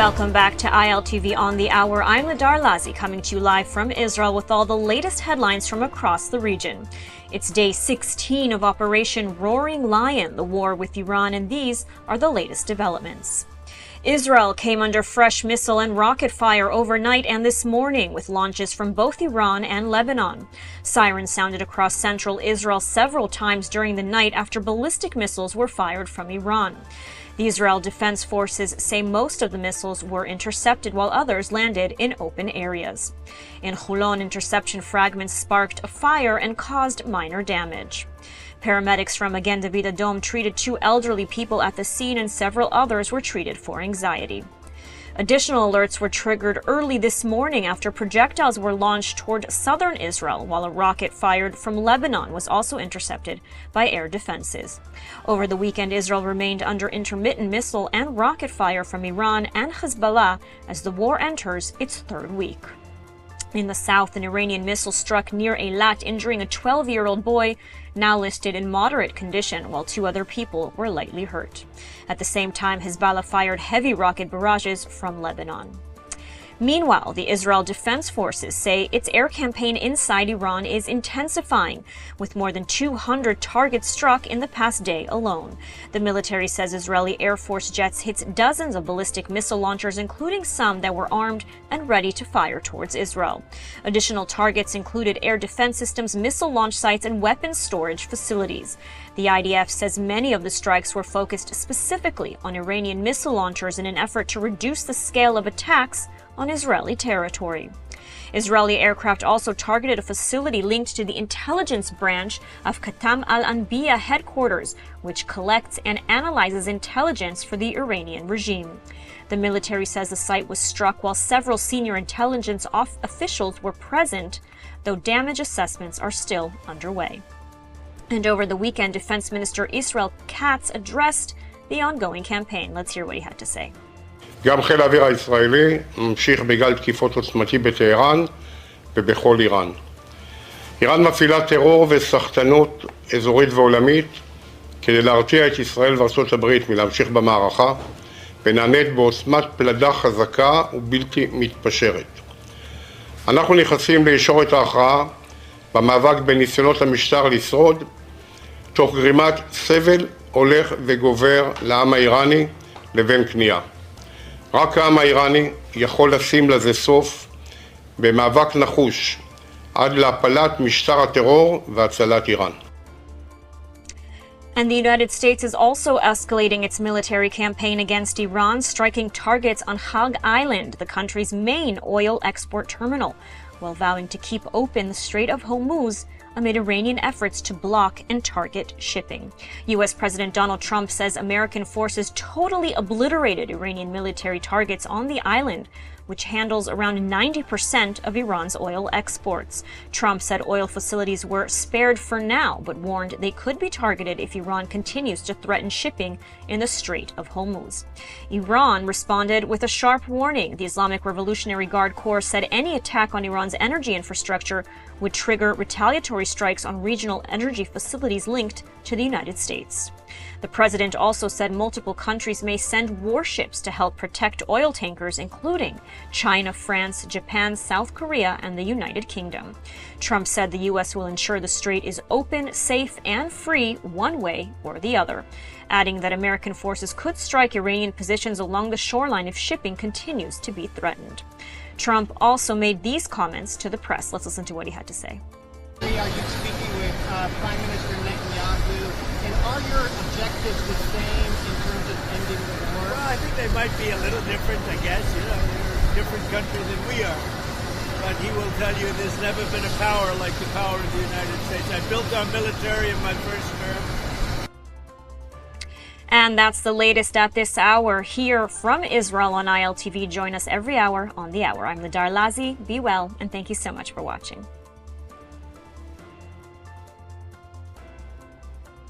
Welcome back to ILTV on the Hour. I'm Ladar Lazi, coming to you live from Israel with all the latest headlines from across the region. It's day 16 of Operation Roaring Lion, the war with Iran, and these are the latest developments. Israel came under fresh missile and rocket fire overnight and this morning, with launches from both Iran and Lebanon. Sirens sounded across central Israel several times during the night after ballistic missiles were fired from Iran. The Israel Defense Forces say most of the missiles were intercepted while others landed in open areas. In Holon, interception fragments sparked a fire and caused minor damage. Paramedics from Magen David Adom treated 2 elderly people at the scene and several others were treated for anxiety. Additional alerts were triggered early this morning after projectiles were launched toward southern Israel, while a rocket fired from Lebanon was also intercepted by air defenses. Over the weekend, Israel remained under intermittent missile and rocket fire from Iran and Hezbollah as the war enters its 3rd week. In the south, an Iranian missile struck near Eilat, injuring a 12-year-old boy, now listed in moderate condition, while 2 other people were lightly hurt. At the same time, Hezbollah fired heavy rocket barrages from Lebanon. Meanwhile, the Israel Defense Forces say its air campaign inside Iran is intensifying, with more than 200 targets struck in the past day alone. The military says Israeli Air Force jets hit dozens of ballistic missile launchers, including some that were armed and ready to fire towards Israel. Additional targets included air defense systems, missile launch sites, and weapons storage facilities. The IDF says many of the strikes were focused specifically on Iranian missile launchers in an effort to reduce the scale of attacks on Israeli territory. Israeli aircraft also targeted a facility linked to the intelligence branch of Khatam al-Anbiya headquarters, which collects and analyzes intelligence for the Iranian regime. The military says the site was struck while several senior intelligence officials were present, though damage assessments are still underway. And over the weekend, Defense Minister Israel Katz addressed the ongoing campaign. Let's hear what he had to say. גם חיל האוויר הישראלי ממשיך בגל תקיפות עוצמתי בטהרן ובכל איראן. איראן מפעילה טרור וסחטנות אזורית ועולמית כדי להרתיע את ישראל וארצות הברית מלהמשיך במערכה, ונענית בעוצמת פלדה חזקה ובלתי מתפשרת. אנחנו נכנסים לישורת ההכרעה במאבק בניסיונות המשטר לשרוד, תוך גרימת סבל הולך וגובר לעם האיראני לבין כניעה. רק העם האיראני יכול לשים לזה סוף במאבק נחוש עד להפלת משטר הטרור והצלת איראן. And the United States is also escalating its military campaign against Iran, striking targets on Hag Island, the country's main oil export terminal, while vowing to keep open the Strait of Hormuz amid Iranian efforts to block and target shipping. U.S. President Donald Trump says American forces totally obliterated Iranian military targets on the island, which handles around 90% of Iran's oil exports. Trump said oil facilities were spared for now, but warned they could be targeted if Iran continues to threaten shipping in the Strait of Hormuz. Iran responded with a sharp warning. The Islamic Revolutionary Guard Corps said any attack on Iran's energy infrastructure would trigger retaliatory strikes on regional energy facilities linked to the United States. The president also said multiple countries may send warships to help protect oil tankers, including China, France, Japan, South Korea, and the United Kingdom. Trump said the U.S. will ensure the strait is open, safe, and free one way or the other, adding that American forces could strike Iranian positions along the shoreline if shipping continues to be threatened. Trump also made these comments to the press. Let's listen to what he had to say. Are you speaking with Prime Minister Netanyahu, and are your objectives the same in terms of ending the war? Well, I think they might be a little different, I guess. You know, they're a different country than we are. But he will tell you there's never been a power like the power of the United States. I built our military in my first term. And that's the latest at this hour here from Israel on ILTV. Join us every hour on The Hour. I'm Ladar Lazi. Be well, and thank you so much for watching.